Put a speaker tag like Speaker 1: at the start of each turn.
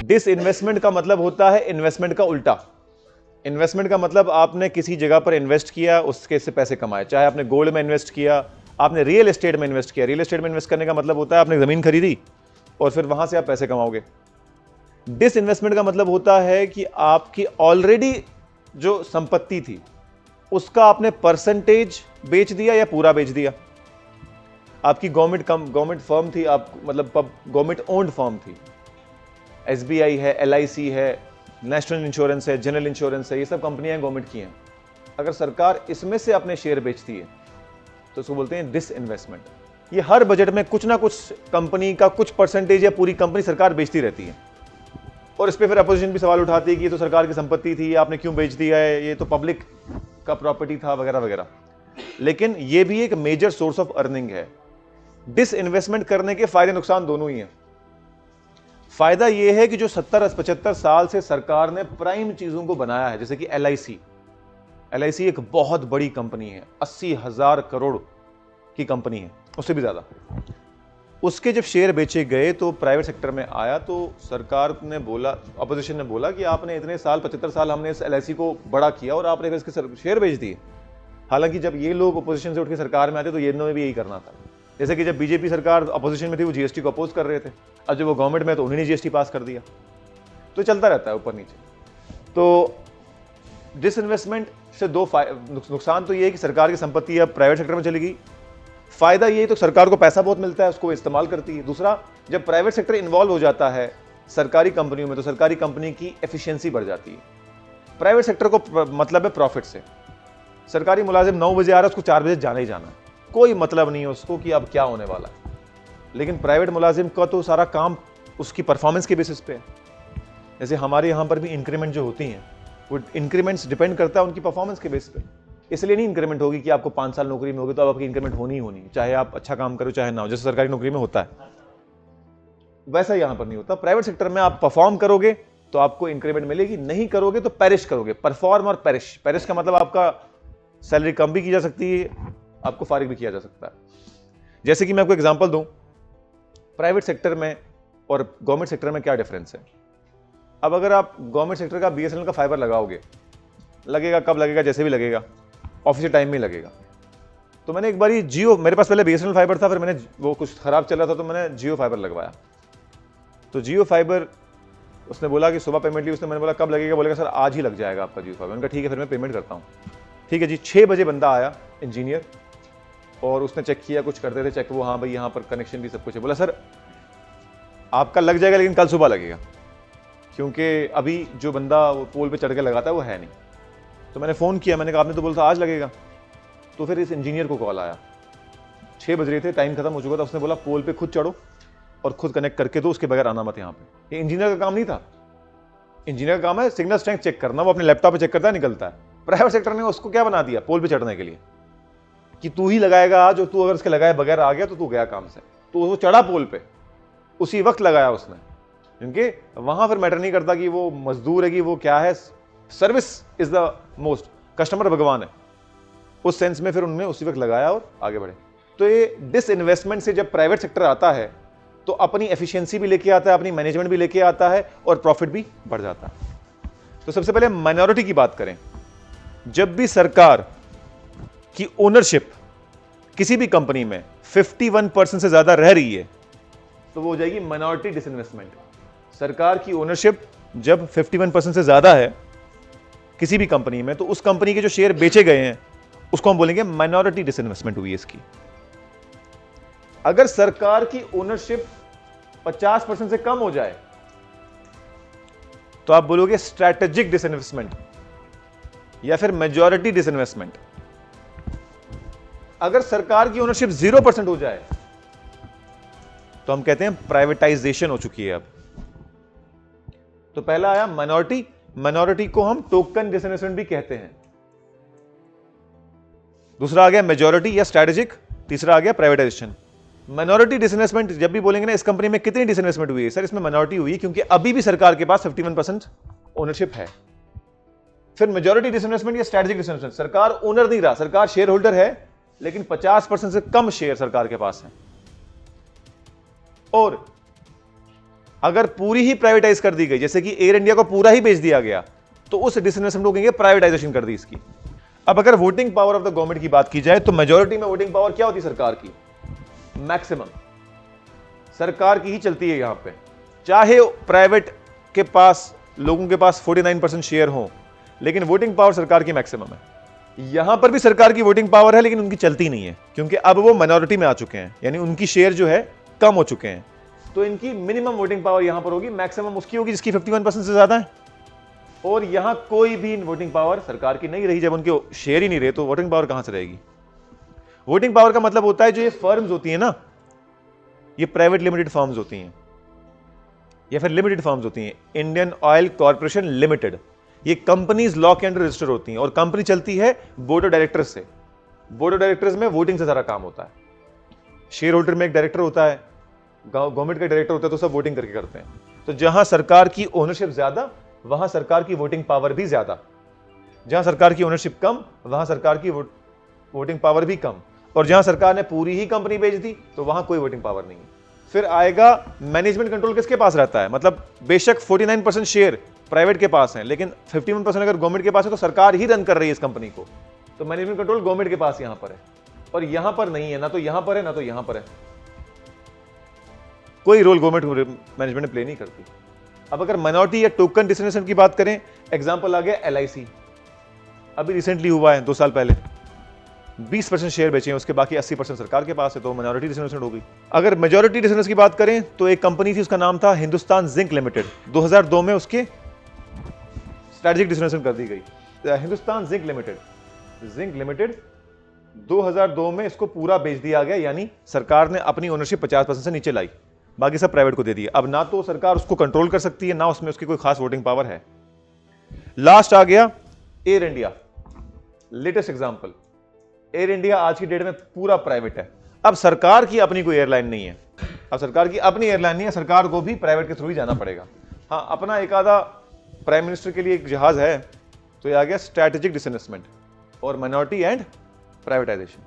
Speaker 1: Dish investment का मतलब होता है इन्वेस्टमेंट का उल्टा। इन्वेस्टमेंट का मतलब आपने किसी जगह पर इन्वेस्ट किया, उसके से पैसे कमाए। चाहे आपने गोल्ड में इन्वेस्ट किया, आपने रियल एस्टेट में इन्वेस्ट किया। रियल एस्टेट में इन्वेस्ट करने का मतलब होता है आपने जमीन खरीदी और फिर वहां से आप पैसे कमाओगे। डिस इन्वेस्टमेंट का मतलब होता है कि आपकी ऑलरेडी जो संपत्ति थी उसका आपने परसेंटेज बेच दिया या पूरा बेच दिया। आपकी गवर्नमेंट फर्म थी, आप मतलब गवर्नमेंट ओन्ड फर्म थी, एसबीआई है, एलआईसी है, नेशनल इंश्योरेंस है, जनरल इंश्योरेंस है, ये सब कंपनियां गवर्नमेंट की हैं। अगर सरकार इसमें से अपने शेयर बेचती है तो उसको बोलते हैं डिस इन्वेस्टमेंट। ये हर बजट में कुछ ना कुछ कंपनी का कुछ परसेंटेज या पूरी कंपनी सरकार बेचती रहती है और इस पर फिर अपोजिशन भी सवाल उठाती है कि ये तो सरकार की संपत्ति थी, आपने क्यों बेच दिया है, ये तो पब्लिक का प्रॉपर्टी था, वगैरह वगैरह। लेकिन ये भी एक मेजर सोर्स ऑफ अर्निंग है। डिस इन्वेस्टमेंट करने के फायदे नुकसान दोनों ही हैं। फायदा यह है कि जो 70-75 साल से सरकार ने प्राइम चीजों को बनाया है, जैसे कि एलआईसी एक बहुत बड़ी कंपनी है, 80,000 करोड़ की कंपनी है, उससे भी ज्यादा। उसके जब शेयर बेचे गए तो प्राइवेट सेक्टर में आया तो सरकार ने बोला, अपोजिशन ने बोला कि आपने इतने साल 75 साल हमने इस एलआईसी को बड़ा किया और आपने इसके शेयर बेच दिए। हालांकि जब ये लोग अपोजिशन से उठ के सरकार में आते तो ये इन्होंने भी यही करना था। जैसे कि जब बीजेपी सरकार अपोजिशन में थी वो जीएसटी को अपोज कर रहे थे, अब जब वो गवर्नमेंट में तो उन्होंने जीएसटी पास कर दिया। तो चलता रहता है ऊपर नीचे। तो डिसइन्वेस्टमेंट से दो नुकसान तो ये है कि सरकार की संपत्ति अब प्राइवेट सेक्टर में चली गई। फायदा ये है तो सरकार को पैसा बहुत मिलता है, उसको इस्तेमाल करती है। दूसरा, जब प्राइवेट सेक्टर इन्वॉल्व हो जाता है सरकारी कंपनियों में तो सरकारी कंपनी की एफिशिएंसी बढ़ जाती है। प्राइवेट सेक्टर को मतलब है प्रॉफिट से। सरकारी मुलाजिम 9 बजे आ रहा है, उसको 4 बजे जाना ही जाना, कोई मतलब नहीं है उसको कि अब क्या होने वाला है। लेकिन प्राइवेट मुलाजिम का तो सारा काम उसकी परफॉर्मेंस के बेसिस पे है। जैसे हमारे यहाँ पर भी इंक्रीमेंट जो होती हैं वो इंक्रीमेंट्स डिपेंड करता है उनकी परफॉर्मेंस के बेसिस पे। इसलिए नहीं इंक्रीमेंट होगी कि आपको 5 साल नौकरी में होगी तो अब आपकी इंक्रीमेंट होनी ही होनी, चाहे आप अच्छा काम करो चाहे ना हो, जैसे सरकारी नौकरी में होता है वैसा यहाँ पर नहीं होता। प्राइवेट सेक्टर में आप परफॉर्म करोगे तो आपको इंक्रीमेंट मिलेगी, नहीं करोगे तो पेरिश करोगे। परफॉर्म और पेरिश, पेरिश का मतलब आपका सैलरी कम भी की जा सकती है, आपको फारिग भी किया जा सकता है। जैसे कि मैं आपको एग्जांपल दूं, प्राइवेट सेक्टर में और गवर्नमेंट सेक्टर में क्या डिफरेंस है। अब अगर आप गवर्नमेंट सेक्टर का बीएसएनएल का फाइबर लगाओगे, लगेगा कब लगेगा, जैसे भी लगेगा, ऑफिशियल टाइम में लगेगा। तो मैंने एक बार ये जियो, मेरे पास पहले बीएसएनएल फाइबर था, फिर मैंने वो कुछ खराब चल रहा था तो मैंने जियो फाइबर लगवाया। तो जियो फाइबर उसने बोला कि सुबह पेमेंट ली उसने, मैंने बोला कब लगेगा, बोलेगा सर आज ही लग जाएगा आपका जियो फाइबर। उनका ठीक है, फिर मैं पेमेंट करता हूँ। ठीक है जी, 6 बजे बंदा आया इंजीनियर और उसने चेक किया, कुछ करते थे चेक, वो हाँ भाई यहाँ पर कनेक्शन भी सब कुछ है। बोला सर आपका लग जाएगा लेकिन कल सुबह लगेगा, क्योंकि अभी जो बंदा वो पोल पे चढ़ के लगाता है वो है नहीं। तो मैंने फ़ोन किया, मैंने कहा आपने तो बोला था आज लगेगा। तो फिर इस इंजीनियर को कॉल आया, 6 बज रहे थे, टाइम खत्म हो चुका था। उसने बोला पोल पे खुद चढ़ो और खुद कनेक्ट करके दो, उसके बगैर आना मत यहाँ पे। ये इंजीनियर का काम नहीं था। इंजीनियर का काम है सिग्नल स्ट्रेंथ चेक करना, वो अपने लैपटॉप पे चेक करता है, निकलता है। प्राइवेट सेक्टर ने उसको क्या बना दिया, पोल पे चढ़ने के लिए, कि तू ही लगाएगा आज, और तू अगर उसके लगाए बगैर आ गया तो तू गया काम से। तो वो चढ़ा पोल पे, उसी वक्त लगाया उसने, क्योंकि वहां फिर मैटर नहीं करता कि वो मजदूर है कि वो क्या है, service is the most, customer भगवान है, उस सेंस में फिर उन्होंने उसी वक्त लगाया और आगे बढ़े। तो ये डिसइन्वेस्टमेंट से जब प्राइवेट सेक्टर आता है तो अपनी एफिशिएंसी भी लेके आता है, अपनी मैनेजमेंट भी लेके आता है और प्रॉफिट भी बढ़ जाता है। तो सबसे पहले माइनॉरिटी की बात करें। जब भी सरकार की ओनरशिप किसी भी कंपनी में 51% से ज्यादा रह रही है तो वो हो जाएगी माइनॉरिटी डिसइन्वेस्टमेंट। सरकार की ओनरशिप जब 51% से ज्यादा है किसी भी कंपनी में तो उस कंपनी के जो शेयर बेचे गए हैं उसको हम बोलेंगे माइनॉरिटी डिसइन्वेस्टमेंट हुई इसकी। अगर सरकार की ओनरशिप 50% से कम हो जाए तो आप बोलोगे स्ट्रैटेजिक डिसइन्वेस्टमेंट या फिर मेजॉरिटी डिसइन्वेस्टमेंट। अगर सरकार की ओनरशिप 0% हो जाए तो हम कहते हैं प्राइवेटाइजेशन हो चुकी है अब। तो पहला आया माइनॉरिटी, माइनॉरिटी को हम टोकन डिसइन्वेस्टमेंट भी कहते हैं। दूसरा आ गया मेजॉरिटी या स्ट्रैटेजिक, तीसरा आ गया प्राइवेटाइजेशन। माइनॉरिटी डिसइन्वेस्टमेंट जब भी बोलेंगे ना, इस कंपनी में कितनी डिसइन्वेस्टमेंट हुई है, सर इसमें माइनॉरिटी हुई है क्योंकि अभी भी सरकार के पास 51% ओनरशिप है। फिर मेजॉरिटी डिसइन्वेस्टमेंट या स्ट्रैटेजिक डिसइन्वेस्टमेंट, सरकार ओनर नहीं रहा, सरकार शेयर होल्डर है लेकिन 50% से कम शेयर सरकार के पास है। और अगर पूरी ही प्राइवेटाइज कर दी गई, जैसे कि एयर इंडिया को पूरा ही बेच दिया गया, तो उस डिसइन्वेस्टमेंट को कहेंगे प्राइवेटाइजेशन कर दी इसकी। अब अगर voting power of the government की बात की जाए तो मेजॉरिटी में वोटिंग पावर क्या होती है सरकार की? मैक्सिमम सरकार की ही चलती है यहां पे, चाहे प्राइवेट के पास, लोगों के पास 49% शेयर हो, लेकिन वोटिंग पावर सरकार की मैक्सिमम है। यहां पर भी सरकार की वोटिंग पावर है, लेकिन उनकी चलती नहीं है, क्योंकि अब वो माइनॉरिटी में आ चुके हैं, यानी उनकी शेयर जो है कम हो चुके हैं। तो इनकी मिनिमम वोटिंग पावर यहां पर होगी, मैक्सिमम उसकी होगी जिसकी 51% से ज्यादा है। और यहां कोई भी वोटिंग पावर सरकार की नहीं रही। जब उनके शेयर ही नहीं रहे तो वोटिंग पावर कहां से रहेगी? वोटिंग पावर का मतलब होता है जो ये फर्म्स होती है ना, ये प्राइवेट लिमिटेड फर्म्स होती हैं या फिर लिमिटेड फर्म्स होती हैं। इंडियन ऑयल कॉर्पोरेशन लिमिटेड, ये कंपनीज लॉ के अंडर रजिस्टर होती हैं और कंपनी चलती है बोर्ड ऑफ डायरेक्टर्स से। बोर्ड ऑफ डायरेक्टर्स में वोटिंग से सारा काम होता है। शेयर होल्डर में एक डायरेक्टर होता है, गवर्नमेंट का डायरेक्टर होता है, तो सब वोटिंग करके करते हैं। तो जहां सरकार की ओनरशिप ज्यादा, वहां सरकार की वोटिंग पावर भी ज्यादा। जहां सरकार की ओनरशिप कम, वहां सरकार की वोटिंग पावर भी कम। और जहां सरकार ने पूरी ही कंपनी बेच दी, तो वहां कोई वोटिंग पावर नहीं है। फिर आएगा मैनेजमेंट कंट्रोल किसके पास रहता है? मतलब बेशक 49% शेयर प्राइवेट के पास है, लेकिन 51% अगर गवर्नमेंट के पास है, तो सरकार ही रन कर रही है इस कंपनी को। तो मैनेजमेंट कंट्रोल गवर्नमेंट के पास यहां पर है, और यहां पर नहीं है, ना तो यहां पर है ना तो यहां पर है। कोई रोल गवर्नमेंट मैनेजमेंट प्ले नहीं करती। अब अगर माइनॉरिटी या टोकन डिसइन्वेस्टमेंट की बात करें, एग्जांपल आ गया LIC, अभी रिसेंटली हुआ है 2 साल पहले, 20% शेयर बेचे हैं, उसके बाकी 80% सरकार के पास है, तो माइनॉरिटी डिसइन्वेस्टमेंट हो गई। अगर मेजॉरिटी डिसइन्वेस्टमेंट की बात करें तो एक कंपनी थी, उसका नाम था हिंदुस्तान जिंक लिमिटेड। 2002 में उसके स्ट्रेटेजिक डिसइन्वेस्टमेंट कर दी गई। हिंदुस्तान जिंक लिमिटेड 2002 में इसको पूरा बेच दिया गया, यानी सरकार ने अपनी ओनरशिप 50% से नीचे लाई, बाकी सब प्राइवेट को दे दिया। अब ना तो सरकार उसको कंट्रोल कर सकती है, ना उसमें उसकी कोई खास वोटिंग पावर है। लास्ट आ गया air India, latest example. Air India आज की डेट में पूरा प्राइवेट है। अब सरकार की अपनी कोई एयरलाइन नहीं है, अब सरकार की अपनी एयरलाइन नहीं है, सरकार को भी प्राइवेट के थ्रू ही जाना पड़ेगा। हाँ, अपना एक आधा प्राइम मिनिस्टर के लिए एक जहाज है। तो ये आ गया स्ट्रैटेजिक डिसइन्वेस्टमेंट और माइनॉरिटी एंड प्राइवेटाइजेशन।